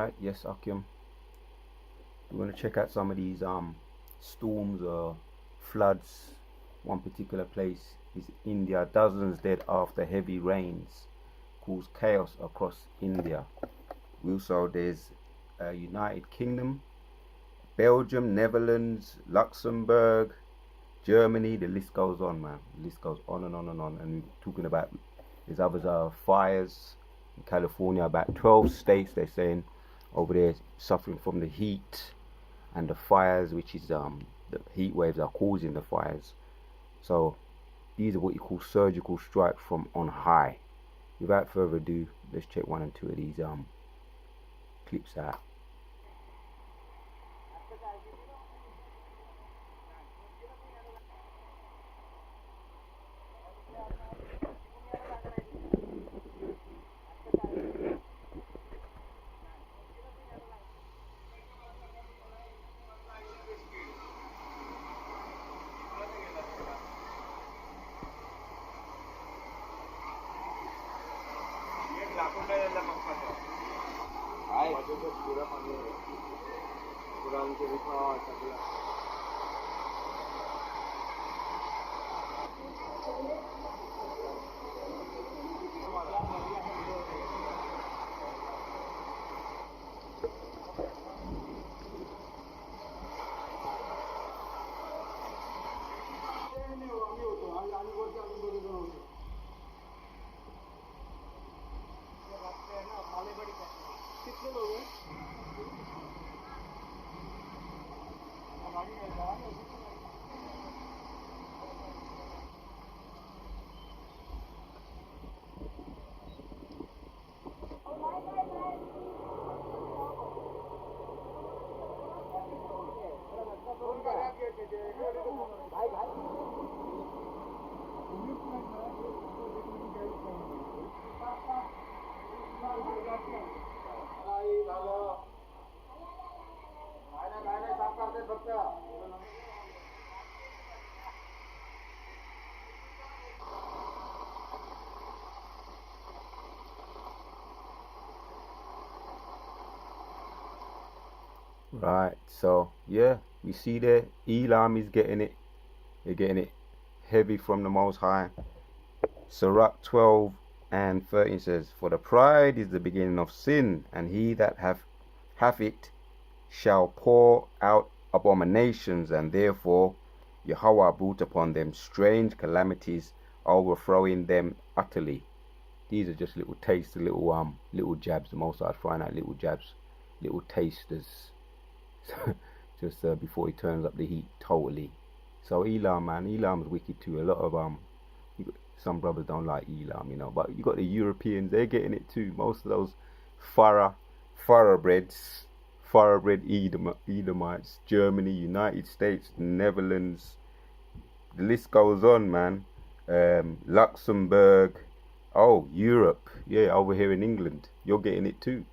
Right, yes, Akim. We're gonna check out some of these storms or floods. One particular place is India. Dozens dead after heavy rains cause chaos across India. Also, there's United Kingdom, Belgium, Netherlands, Luxembourg, Germany. The list goes on, man. The list goes on and on and on. And we're talking about there's others fires in California. About 12 states they're saying over there suffering from the heat and the fires, which is the heat waves are causing the fires. So these are what you call surgical strikes from on high. Without further ado, let's check one and two of these clips out. Right, so yeah, we see there Elam is getting it. They're getting it heavy from the Most High. Sirach 12 and 13 says, "For the pride is the beginning of sin, and he that hath it shall pour out abominations, and therefore Yahweh brought upon them strange calamities, overthrowing them utterly." These are just little tastes, little jabs. The Most High trying out little jabs, little tasters, just before he turns up the heat totally. So Elam, man, Elam's wicked too. A lot of some brothers don't like Elam, you know, but you got the Europeans, they're getting it too. Most of those thoroughbred Edomites, Germany, United States, Netherlands, the list goes on, man. Luxembourg, oh, Europe, yeah, over here in England, you're getting it too.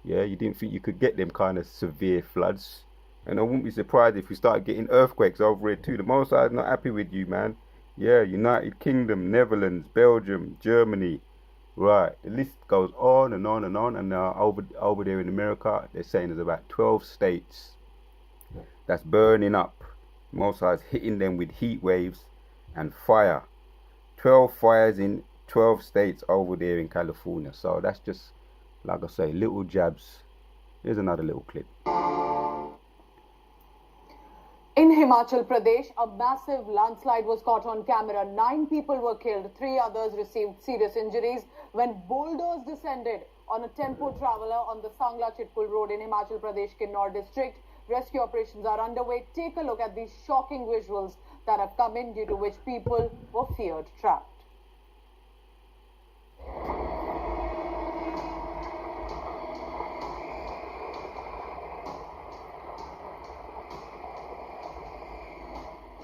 Yeah, you didn't think you could get them kind of severe floods. And I wouldn't be surprised if we start getting earthquakes over here too. The Most High is not happy with you, man. Yeah, United Kingdom, Netherlands, Belgium, Germany. Right, the list goes on and on and on. And over there in America, they're saying there's about 12 states that's burning up. Most High is hitting them with heat waves and fire. 12 fires in 12 states over there in California. So that's just, like I say, little jabs. Here's another little clip. In Himachal Pradesh, a massive landslide was caught on camera. 9 people were killed, 3 others received serious injuries when boulders descended on a tempo traveller on the Sangla Chitkul road in Himachal Pradesh, Kinnaur district. Rescue operations are underway. Take a look at these shocking visuals that have come in, due to which people were feared trapped.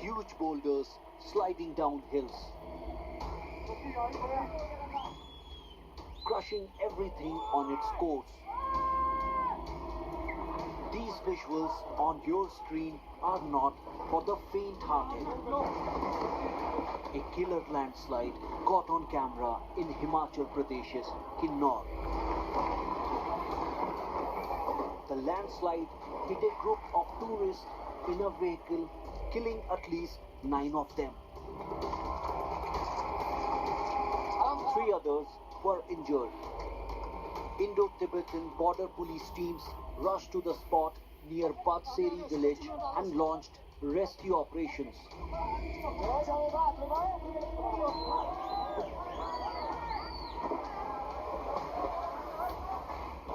Huge boulders sliding down hills, crushing everything on its course. These visuals on your screen are not for the faint-hearted. A killer landslide caught on camera in Himachal Pradesh's Kinnaur. landslide hit a group of tourists in a vehicle, killing at least 9 of them. 3 others were injured. Indo-Tibetan border police teams rushed to the spot near Batseri village and launched rescue operations.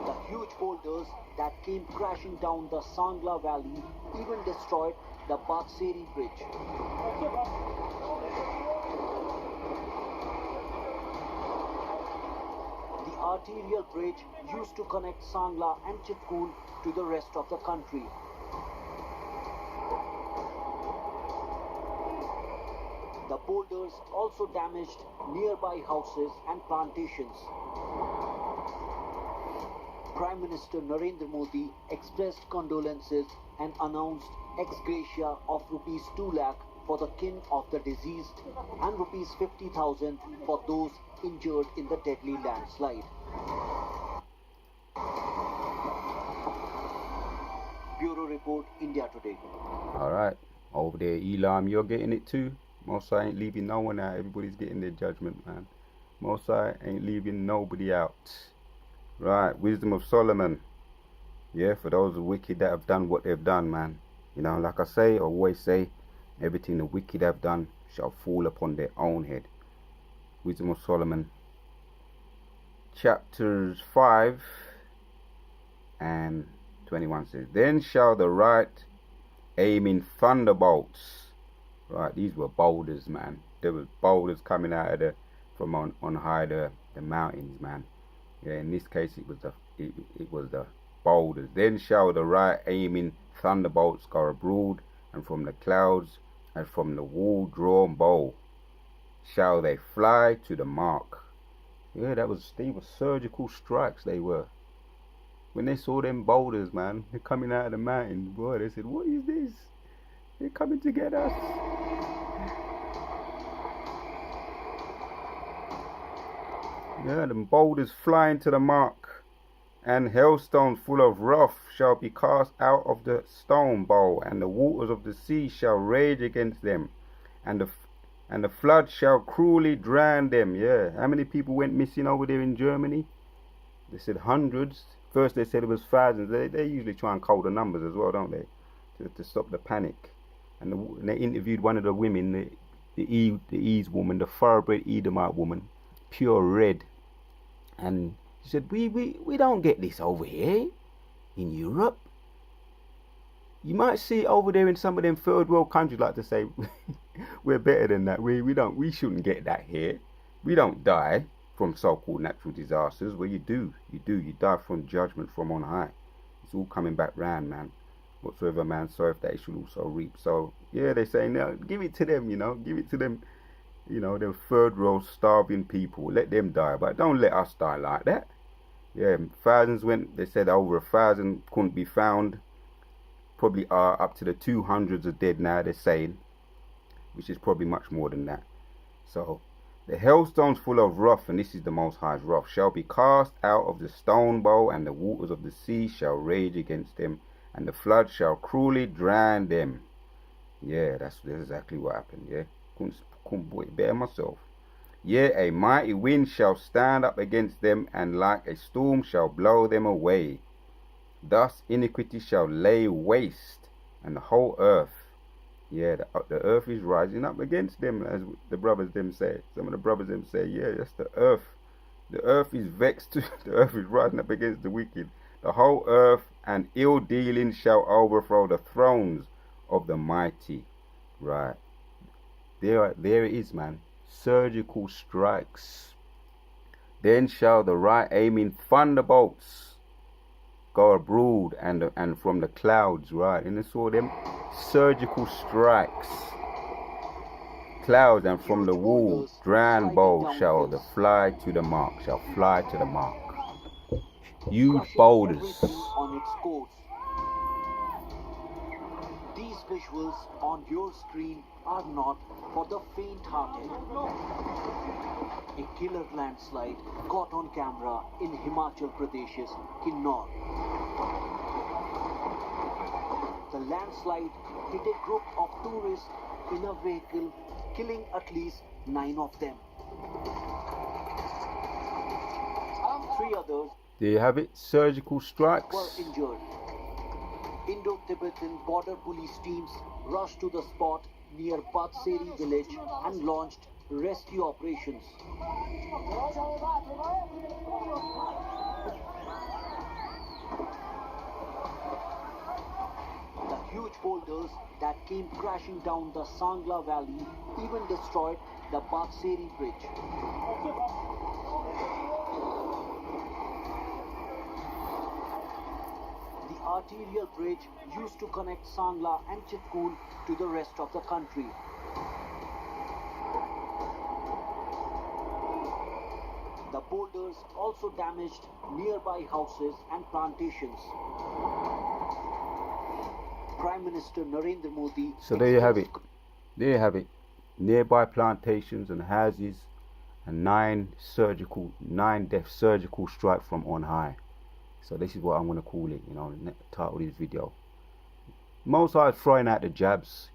The huge boulders that came crashing down the Sangla Valley even destroyed the Batseri bridge. The arterial bridge used to connect Sangla and Chitkul to the rest of the country. The boulders also damaged nearby houses and plantations. Prime Minister Narendra Modi expressed condolences and announced ex gratia of rupees 2 lakh for the kin of the deceased and rupees 50,000 for those injured in the deadly landslide. Bureau Report, India Today. Alright, over there, Elam, you're getting it too. Mosai ain't leaving no one out. Everybody's getting their judgment, man. Mosai ain't leaving nobody out. Right, wisdom of Solomon. Yeah, for those wicked that have done what they've done, man. You know, like I say, always say, everything the wicked have done shall fall upon their own head. Wisdom of Solomon, chapters 5 and 21 says, Then shall the right aim in thunderbolts. Right, these were boulders, man. There was boulders coming out of from on high the mountains, man. Yeah, in this case it was the boulders. Then shall the right aim in thunderbolts go abroad, and from the clouds and from the wall drawn bow shall they fly to the mark. Yeah, they were surgical strikes, they were. When they saw them boulders, man, they're coming out of the mountain, boy, they said, what is this? They're coming to get us. Yeah, the boulders flying to the mark, and hailstones full of wrath shall be cast out of the stone bowl, and the waters of the sea shall rage against them, and the flood shall cruelly drown them. Yeah, how many people went missing over there in Germany? They said hundreds. First they said it was thousands. They usually try and call the numbers as well, don't they, to stop the panic. And they interviewed one of the women, the Ease woman, the thoroughbred Edomite woman, pure red. And she said, we don't get this over here in Europe. You might see it over there in some of them third world countries, like to say, we're better than that. We shouldn't get that here. We don't die from so-called natural disasters. Well, you die from judgment from on high. It's all coming back round, man. Whatsoever man soweth, that he should also reap. So yeah, they say now, give it to them, give it to them, them third world starving people. Let them die, but don't let us die like that. Yeah, thousands went. They said over 1,000 couldn't be found. Probably are up to the 200s are dead now, they're saying, which is probably much more than that. So the hailstones full of wrath, and this is the Most High's wrath, shall be cast out of the stone bowl, and the waters of the sea shall rage against them, and the flood shall cruelly drown them. Yeah, that's exactly what happened. Yeah, couldn't put it better myself. Yeah, a mighty wind shall stand up against them, and like a storm shall blow them away. Thus iniquity shall lay waste, and the whole earth. Yeah, the earth is rising up against them, as the brothers them say. Some of the brothers them say, yeah, that's the earth. The earth is vexed. The earth is rising up against the wicked. The whole earth and ill dealing shall overthrow the thrones of the mighty. Right. There it is, man. Surgical strikes. Then shall the right aiming thunderbolts go abroad, and from the clouds, right? And they saw them surgical strikes. Clouds, and from the wall drown bow shall fly to the mark. Huge boulders. On its course. These visuals on your screen are not for the faint-hearted. A killer landslide caught on camera in Himachal Pradesh's Kinnaur. The landslide hit a group of tourists in a vehicle, killing at least 9 of them. 3 others There you have it, surgical strikes. were injured. Indo-Tibetan border police teams rushed to the spot near Batseri village and launched rescue operations. The huge boulders that came crashing down the Sangla Valley even destroyed the Batseri bridge. The arterial bridge used to connect Sangla and Chitkul to the rest of the country. The boulders also damaged nearby houses and plantations. Prime Minister Narendra Modi. So there you have it. There you have it. Nearby plantations and houses, and 9 death surgical strike from on high. So this is what I'm gonna call it, the title of this video. Most are throwing out the jabs,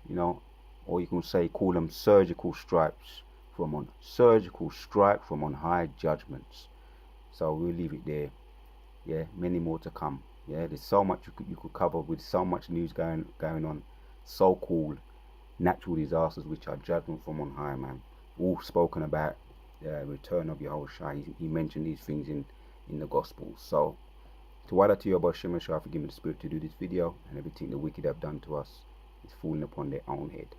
or you can call them surgical strikes from on high judgments. So we'll leave it there. Yeah, many more to come. Yeah, there's so much you could cover with so much news going on. So-called natural disasters which are judgment from on high, man. All spoken about the return of Yahushua. He mentioned these things in the Gospels. So to Allah to your Hashem, forgive me the spirit to do this video, and everything the wicked have done to us is falling upon their own head.